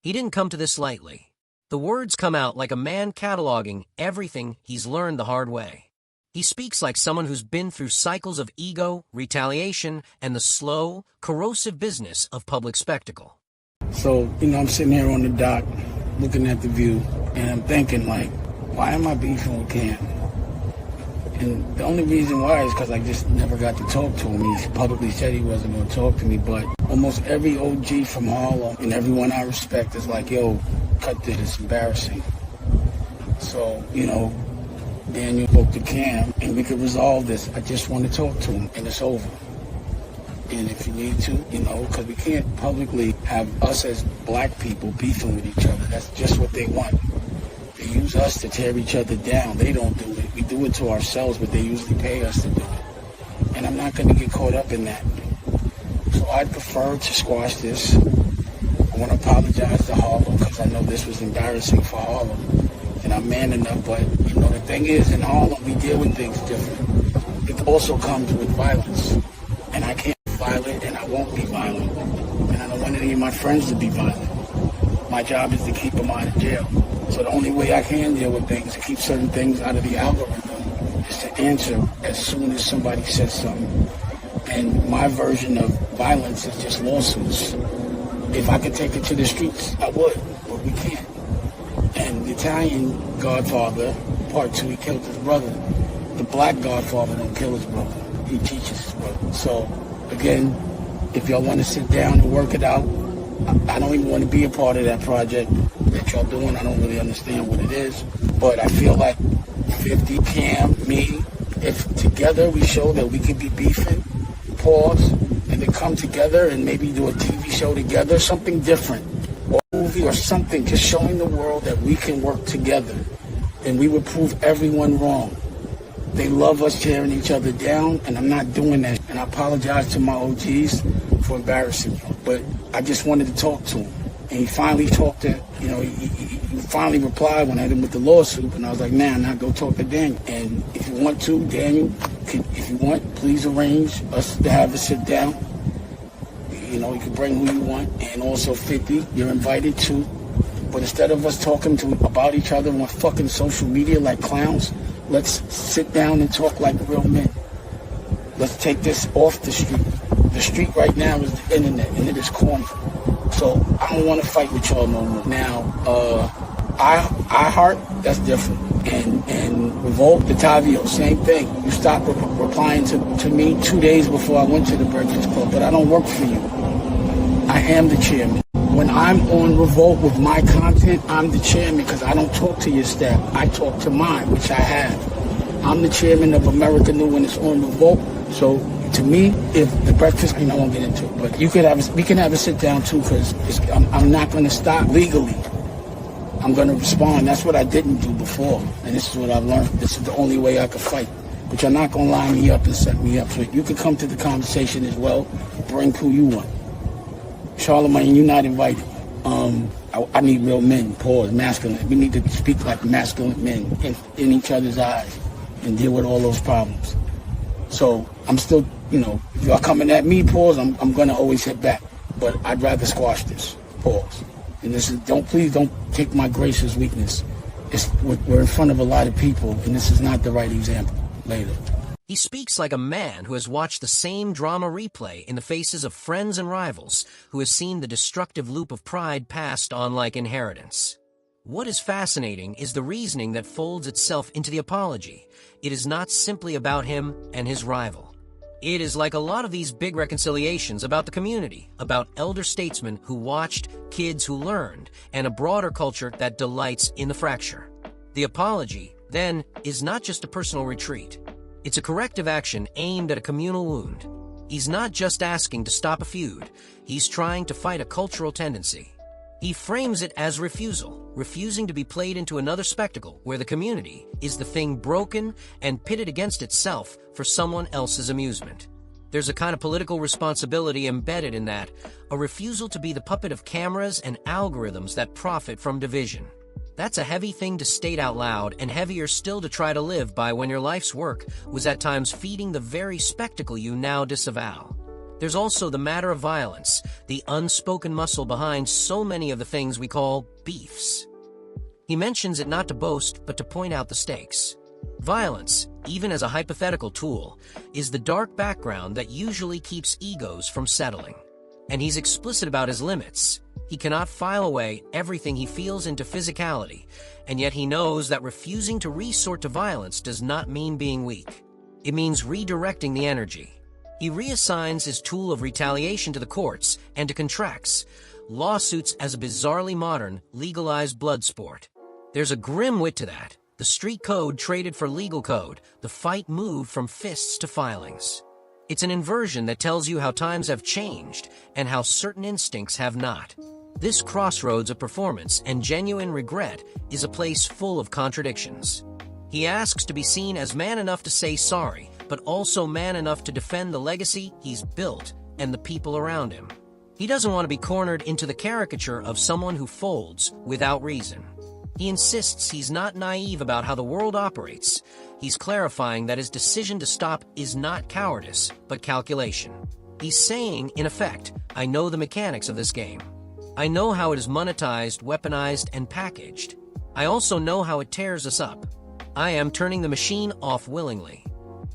He didn't come to this lightly. The words come out like a man cataloging everything he's learned the hard way. He speaks like someone who's been through cycles of ego, retaliation, and the slow, corrosive business of public spectacle. So, I'm sitting here on the dock, looking at the view, and I'm thinking, why am I beefing with Cam? And the only reason why is because I just never got to talk to him. He publicly said he wasn't going to talk to me, but almost every OG from Harlem and everyone I respect is like, yo, cut this, it's embarrassing. So, Daniel spoke to Cam, and we could resolve this. I just want to talk to him, and it's over. And if you need to, because we can't publicly have us as black people beefing with each other. That's just what they want. They use us to tear each other down. They don't do it. We do it to ourselves, but they usually pay us to do it. And I'm not going to get caught up in that. So I'd prefer to squash this. I want to apologize to Harlem because I know this was embarrassing for Harlem. And I'm man enough, but, the thing is, in Harlem, we deal with things different. It also comes with violence. And I can't be violent, and I won't be violent. And I don't want any of my friends to be violent. My job is to keep them out of jail. So the only way I can deal with things, to keep certain things out of the algorithm, is to answer as soon as somebody says something. And my version of violence is just lawsuits. If I could take it to the streets, I would, but we can't. And the Italian Godfather, part 2, he killed his brother. The black Godfather don't kill his brother. He teaches his brother. So, again, if y'all want to sit down and work it out, I don't even want to be a part of that project that y'all doing. I don't really understand what it is. But I feel like 50, Cam, me, if together we show that we can be beefing, pause, and then come together and maybe do a TV show together, something different, or a movie or something, just showing the world that we can work together, then we would prove everyone wrong. They love us tearing each other down, and I'm not doing that. And I apologize to my OGs for embarrassing you. But I just wanted to talk to him. And he finally talked to, he finally replied when I hit him with the lawsuit. And I was like, nah, I'm not going to talk to Daniel. And if you want to, Daniel, if you want, please arrange us to have a sit down. You can bring who you want. And also 50, you're invited too. But instead of us talking about each other on fucking social media like clowns, let's sit down and talk like real men. Let's take this off the street. The street right now is the internet, and it is corny. So I don't want to fight with y'all no more. Now, I heart, that's different. And Revolt, the Tavio, same thing. You stopped replying to me 2 days before I went to the Breakfast Club, but I don't work for you. I am the chairman. When I'm on Revolt with my content, I'm the chairman because I don't talk to your staff. I talk to mine, which I have. I'm the chairman of America New when it's on Revolt. So to me, if the breakfast, I won't get into it, but we can have a sit down too because I'm not going to stop legally. I'm going to respond. That's what I didn't do before, and this is what I've learned. This is the only way I could fight. But you're not going to line me up and set me up. So you can come to the conversation as well. Bring who you want. Charlemagne, you're not invited. I need real men, pause, masculine. We need to speak like masculine men in each other's eyes and deal with all those problems. So I'm still, if y'all coming at me, pause, I'm going to always hit back. But I'd rather squash this, pause. And please don't take my grace as weakness. We're in front of a lot of people, and this is not the right example. Later. He speaks like a man who has watched the same drama replay in the faces of friends and rivals, who has seen the destructive loop of pride passed on like inheritance. What is fascinating is the reasoning that folds itself into the apology. It is not simply about him and his rival. It is like a lot of these big reconciliations about the community, about elder statesmen who watched, kids who learned, and a broader culture that delights in the fracture. The apology, then, is not just a personal retreat. It's a corrective action aimed at a communal wound. He's not just asking to stop a feud. He's trying to fight a cultural tendency. He frames it as refusal, refusing to be played into another spectacle where the community is the thing broken and pitted against itself for someone else's amusement. There's a kind of political responsibility embedded in that, a refusal to be the puppet of cameras and algorithms that profit from division. That's a heavy thing to state out loud, and heavier still to try to live by when your life's work was at times feeding the very spectacle you now disavow. There's also the matter of violence, the unspoken muscle behind so many of the things we call beefs. He mentions it not to boast, but to point out the stakes. Violence, even as a hypothetical tool, is the dark background that usually keeps egos from settling. And he's explicit about his limits. He cannot file away everything he feels into physicality, and yet he knows that refusing to resort to violence does not mean being weak. It means redirecting the energy. He reassigns his tool of retaliation to the courts and to contracts, lawsuits as a bizarrely modern, legalized blood sport. There's a grim wit to that. The street code traded for legal code, the fight moved from fists to filings. It's an inversion that tells you how times have changed and how certain instincts have not. This crossroads of performance and genuine regret is a place full of contradictions. He asks to be seen as man enough to say sorry, but also man enough to defend the legacy he's built and the people around him. He doesn't want to be cornered into the caricature of someone who folds without reason. He insists he's not naive about how the world operates. He's clarifying that his decision to stop is not cowardice, but calculation. He's saying, in effect, I know the mechanics of this game. I know how it is monetized, weaponized, and packaged. I also know how it tears us up. I am turning the machine off willingly.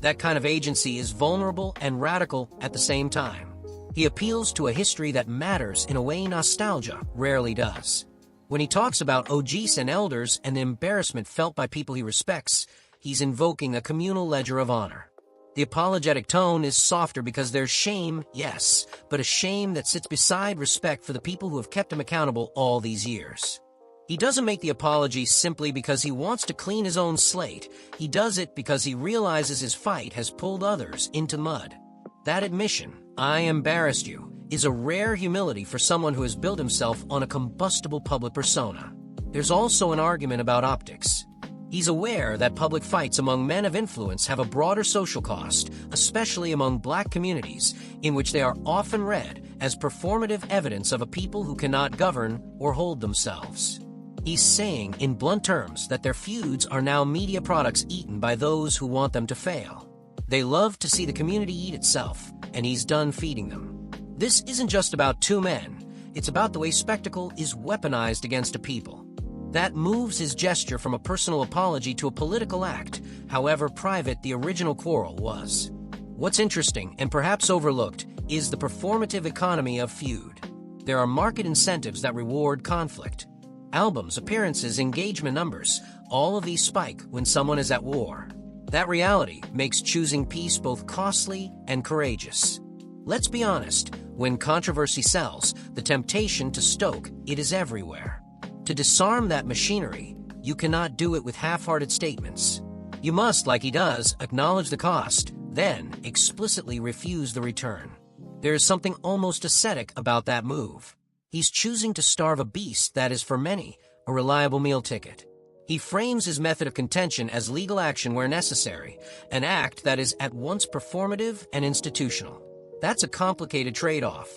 That kind of agency is vulnerable and radical at the same time. He appeals to a history that matters in a way nostalgia rarely does. When he talks about OGs and elders and the embarrassment felt by people he respects, he's invoking a communal ledger of honor. The apologetic tone is softer because there's shame, yes, but a shame that sits beside respect for the people who have kept him accountable all these years. He doesn't make the apology simply because he wants to clean his own slate. He does it because he realizes his fight has pulled others into mud. That admission, I embarrassed you, is a rare humility for someone who has built himself on a combustible public persona. There's also an argument about optics. He's aware that public fights among men of influence have a broader social cost, especially among black communities, in which they are often read as performative evidence of a people who cannot govern or hold themselves. He's saying, in blunt terms, that their feuds are now media products eaten by those who want them to fail. They love to see the community eat itself, and he's done feeding them. This isn't just about two men. It's about the way spectacle is weaponized against a people. That moves his gesture from a personal apology to a political act, however private the original quarrel was. What's interesting, and perhaps overlooked, is the performative economy of feud. There are market incentives that reward conflict. Albums, appearances, engagement numbers, all of these spike when someone is at war. That reality makes choosing peace both costly and courageous. Let's be honest, when controversy sells, the temptation to stoke it is everywhere. To disarm that machinery, you cannot do it with half-hearted statements. You must, like he does, acknowledge the cost, then explicitly refuse the return. There is something almost ascetic about that move. He's choosing to starve a beast that is, for many, a reliable meal ticket. He frames his method of contention as legal action where necessary, an act that is at once performative and institutional. That's a complicated trade-off.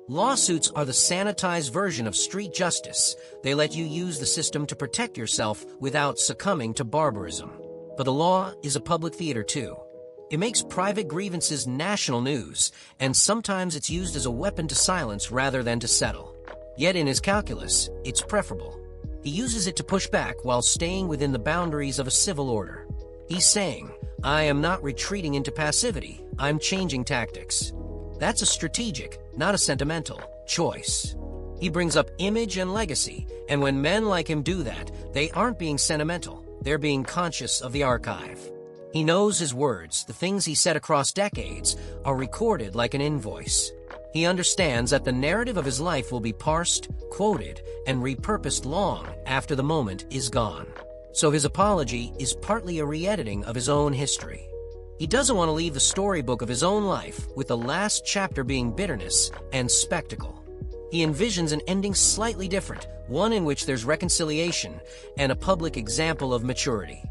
Lawsuits are the sanitized version of street justice. They let you use the system to protect yourself without succumbing to barbarism. But the law is a public theater too. It makes private grievances national news, and sometimes it's used as a weapon to silence rather than to settle. Yet in his calculus, it's preferable. He uses it to push back while staying within the boundaries of a civil order. He's saying, I am not retreating into passivity, I'm changing tactics. That's a strategic, not a sentimental, choice. He brings up image and legacy, and when men like him do that, they aren't being sentimental, they're being conscious of the archive. He knows his words, the things he said across decades, are recorded like an invoice. He understands that the narrative of his life will be parsed, quoted, and repurposed long after the moment is gone. So his apology is partly a re-editing of his own history. He doesn't want to leave the storybook of his own life with the last chapter being bitterness and spectacle. He envisions an ending slightly different, one in which there's reconciliation and a public example of maturity.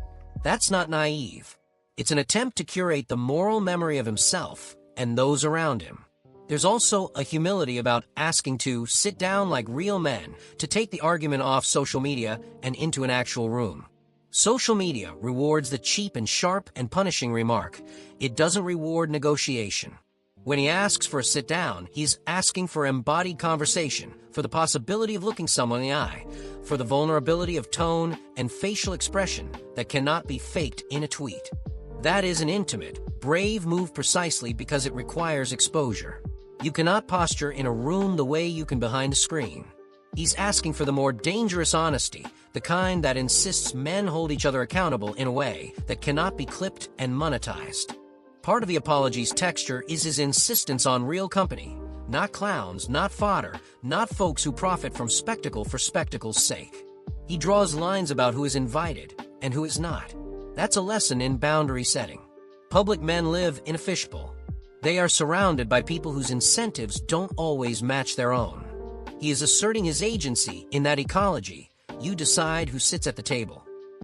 That's not naive. It's an attempt to curate the moral memory of himself and those around him. There's also a humility about asking to sit down like real men, to take the argument off social media and into an actual room. Social media rewards the cheap and sharp and punishing remark. It doesn't reward negotiation. When he asks for a sit-down, he's asking for embodied conversation, for the possibility of looking someone in the eye, for the vulnerability of tone and facial expression that cannot be faked in a tweet. That is an intimate, brave move precisely because it requires exposure. You cannot posture in a room the way you can behind a screen. He's asking for the more dangerous honesty, the kind that insists men hold each other accountable in a way that cannot be clipped and monetized. Part of the apology's texture is his insistence on real company, not clowns, not fodder, not folks who profit from spectacle for spectacle's sake. He draws lines about who is invited and who is not. That's a lesson in boundary setting. Public men live in a fishbowl. They are surrounded by people whose incentives don't always match their own. He is asserting his agency in that ecology. You decide who sits at the table.